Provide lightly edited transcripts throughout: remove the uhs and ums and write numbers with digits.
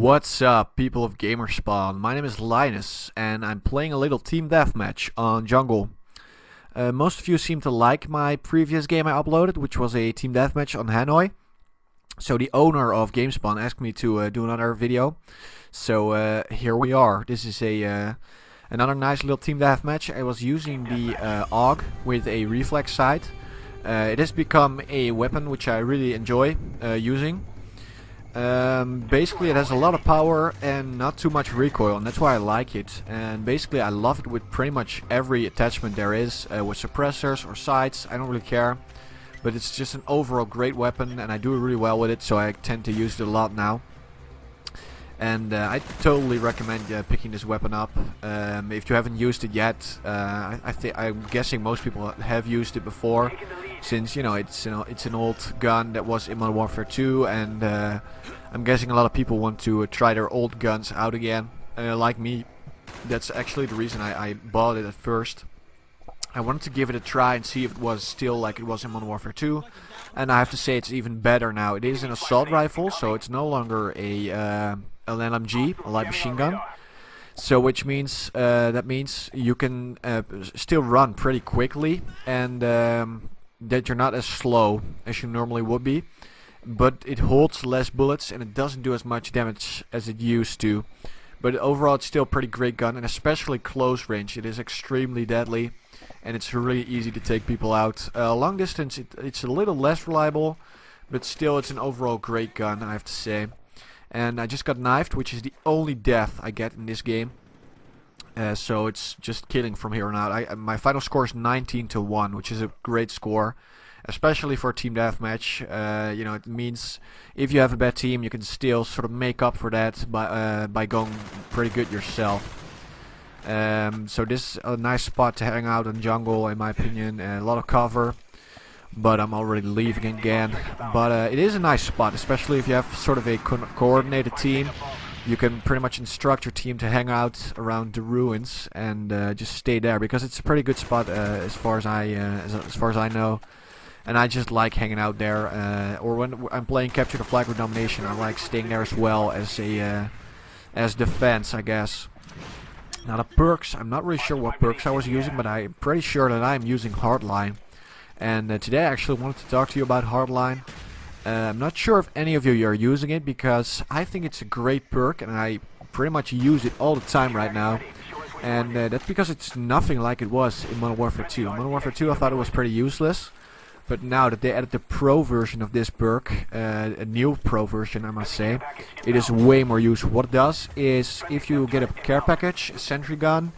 What's up, people of Gamerspawn? My name is Linus, and I'm playing a little team deathmatch on jungle. Most of you seem to like my previous game I uploaded, which was a team deathmatch on Hanoi. So the owner of Gamespawn asked me to do another video. So here we are. This is another nice little team deathmatch. I was using the AUG with a reflex sight. It has become a weapon which I really enjoy using. Basically it has a lot of power and not too much recoil, and that's why I like it. And basically I love it with pretty much every attachment there is, with suppressors or sights, I don't really care. But it's just an overall great weapon and I do really well with it, so I tend to use it a lot now. And I totally recommend picking this weapon up. If you haven't used it yet, I'm guessing most people have used it before, since it's an old gun that was in Modern Warfare 2, and I'm guessing a lot of people want to try their old guns out again, like me. That's actually the reason I bought it at first. I wanted to give it a try and see if it was still like it was in Modern Warfare 2, and I have to say it's even better now. It is an assault rifle, so it's no longer an LMG, a light machine gun. So which means that means you can still run pretty quickly, and that you're not as slow as you normally would be. But it holds less bullets and it doesn't do as much damage as it used to. But overall it's still a pretty great gun, and especially close range. It is extremely deadly and it's really easy to take people out. Long distance it's a little less reliable, but still it's an overall great gun, I have to say. And I just got knifed, which is the only death I get in this game. So it's just killing from here on out. My final score is 19-1, which is a great score, especially for a team deathmatch. It means if you have a bad team, you can still sort of make up for that by going pretty good yourself. So this is a nice spot to hang out in jungle, in my opinion. A lot of cover. But I'm already leaving again. But it is a nice spot, especially if you have sort of a coordinated team. You can pretty much instruct your team to hang out around the ruins and just stay there, because it's a pretty good spot as far as I know. And I just like hanging out there. Or when I'm playing Capture the Flag or Domination, I like staying there as well as defense, I guess. Now the perks, I'm not really sure what perks I was using, but I'm pretty sure that I'm using Hardline. And today I actually wanted to talk to you about Hardline. I'm not sure if any of you are using it, because I think it's a great perk and I pretty much use it all the time right now. And that's because it's nothing like it was in Modern Warfare 2. In Modern Warfare 2 I thought it was pretty useless. But now that they added the pro version of this perk, a new pro version I must say, it is way more useful. What it does is, if you get a care package, a sentry gun,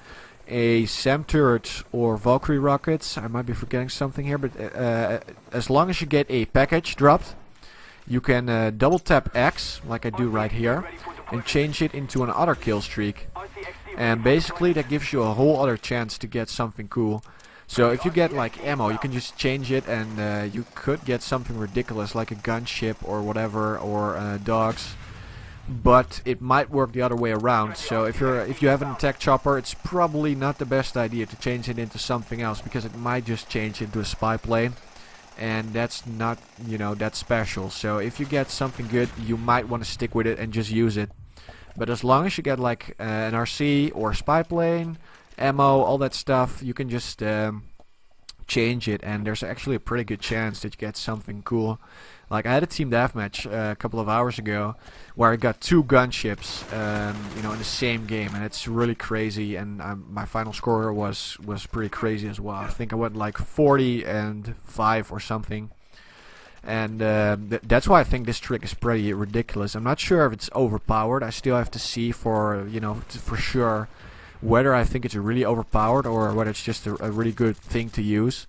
a SAM turret or Valkyrie rockets, I might be forgetting something here, but as long as you get a package dropped, you can double tap X, like I do right here, and change it into another kill streak. And basically that gives you a whole other chance to get something cool. So if you get like ammo, you can just change it, and you could get something ridiculous like a gunship or whatever, or dogs. But it might work the other way around. So if you have an attack chopper, it's probably not the best idea to change it into something else, because it might just change into a spy plane, and that's not that special. So if you get something good, you might want to stick with it and just use it. But as long as you get like an RC or a spy plane, ammo, all that stuff, you can just change it, and there's actually a pretty good chance that you get something cool. Like I had a team deathmatch a couple of hours ago where I got 2 gunships in the same game, and it's really crazy. And my final score was pretty crazy as well. I think I went like 40-5 or something. And that's why I think this trick is pretty ridiculous. I'm not sure if it's overpowered. I still have to see for sure whether I think it's really overpowered or whether it's just a really good thing to use.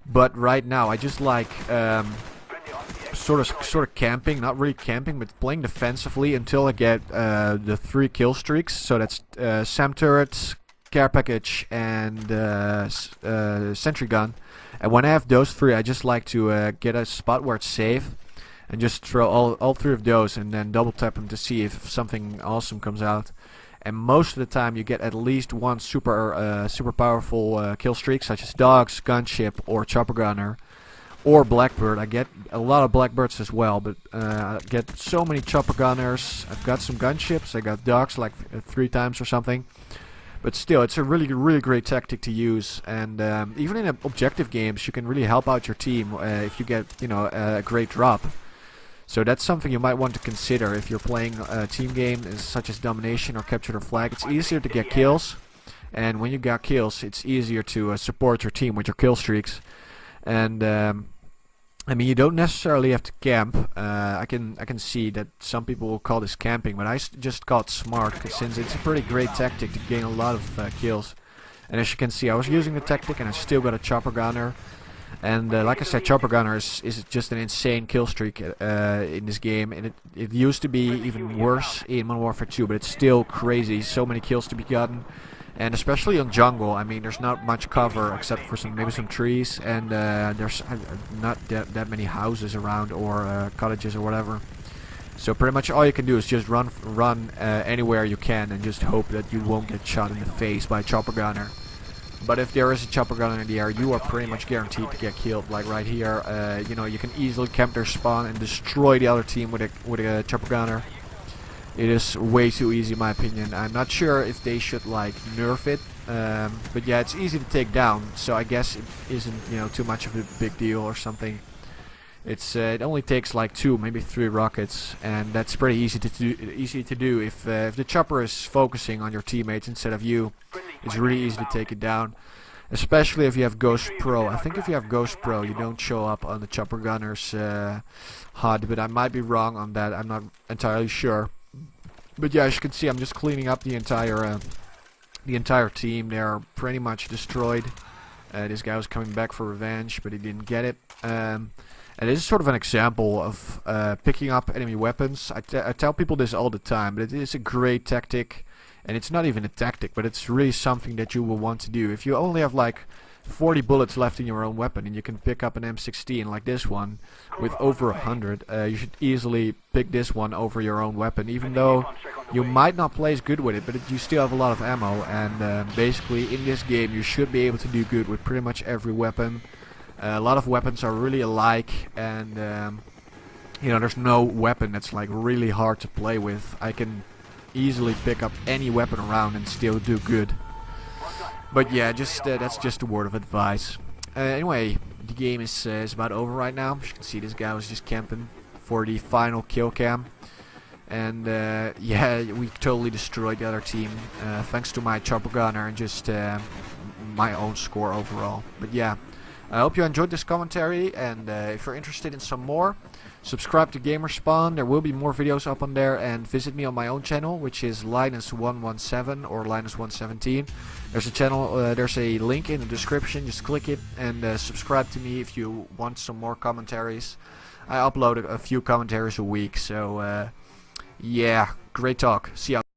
But right now I just like sort of camping, not really camping, but playing defensively until I get the 3 kill streaks. So that's SAM turrets, care package, and sentry gun. And when I have those 3, I just like to get a spot where it's safe and just throw all 3 of those, and then double tap them to see if something awesome comes out. And most of the time you get at least one super powerful kill streak, such as dogs, gunship, or chopper gunner. or Blackbird. I get a lot of Blackbirds as well, but I get so many chopper gunners. I've got some gunships. I got dogs like 3 times or something. But still, it's a really great tactic to use, and even in objective games, you can really help out your team if you get, you know, a great drop. So that's something you might want to consider if you're playing a team game such as Domination or Capture the Flag. It's easier to get kills, and when you got kills, it's easier to support your team with your kill streaks. And I mean, you don't necessarily have to camp. I can see that some people will call this camping, but I just call it smart, since it's a pretty great tactic to gain a lot of kills. And as you can see, I was using the tactic, and I still got a chopper gunner. And like I said, chopper gunner is just an insane kill streak in this game, and it used to be even worse in Modern Warfare 2, but it's still crazy. So many kills to be gotten. And especially on jungle, I mean, there's not much cover except for maybe some trees, and there's not that many houses around or cottages or whatever. So pretty much all you can do is just run anywhere you can and just hope that you won't get shot in the face by a chopper gunner. But if there is a chopper gunner in the air, you are pretty much guaranteed to get killed. Like right here, you know, you can easily camp their spawn and destroy the other team with a chopper gunner. It is way too easy in my opinion. I'm not sure if they should like nerf it, but yeah, it's easy to take down, so I guess it isn't, you know, too much of a big deal or something. It's it only takes like 2, maybe 3 rockets, and that's pretty easy to do if the chopper is focusing on your teammates instead of you. It's really easy to take it down, especially if you have Ghost Pro. I think if you have Ghost Pro, you don't show up on the chopper gunner's HUD, but I might be wrong on that. I'm not entirely sure. But yeah, as you can see, I'm just cleaning up the entire team. They're pretty much destroyed. This guy was coming back for revenge, but he didn't get it. And this is sort of an example of picking up enemy weapons. I tell people this all the time, but it is a great tactic. And it's not even a tactic, but it's really something that you will want to do. If you only have like 40 bullets left in your own weapon, and you can pick up an M16 like this one with over 100, you should easily pick this one over your own weapon, even though you might not place good with it, but you still have a lot of ammo. And basically in this game you should be able to do good with pretty much every weapon. A lot of weapons are really alike, and you know, there's no weapon that's like really hard to play with. I can easily pick up any weapon around and still do good. But yeah, just that's just a word of advice. Anyway, the game is about over right now. As you can see, this guy was just camping for the final kill cam. And yeah, we totally destroyed the other team, thanks to my chopper gunner and just my own score overall. But yeah, I hope you enjoyed this commentary, and if you're interested in some more, subscribe to Gamerspawn. There will be more videos up on there, and visit me on my own channel, which is Linus117 or Linus117. There's a channel, there's a link in the description. Just click it and subscribe to me if you want some more commentaries. I upload a few commentaries a week, so yeah, great talk. See ya.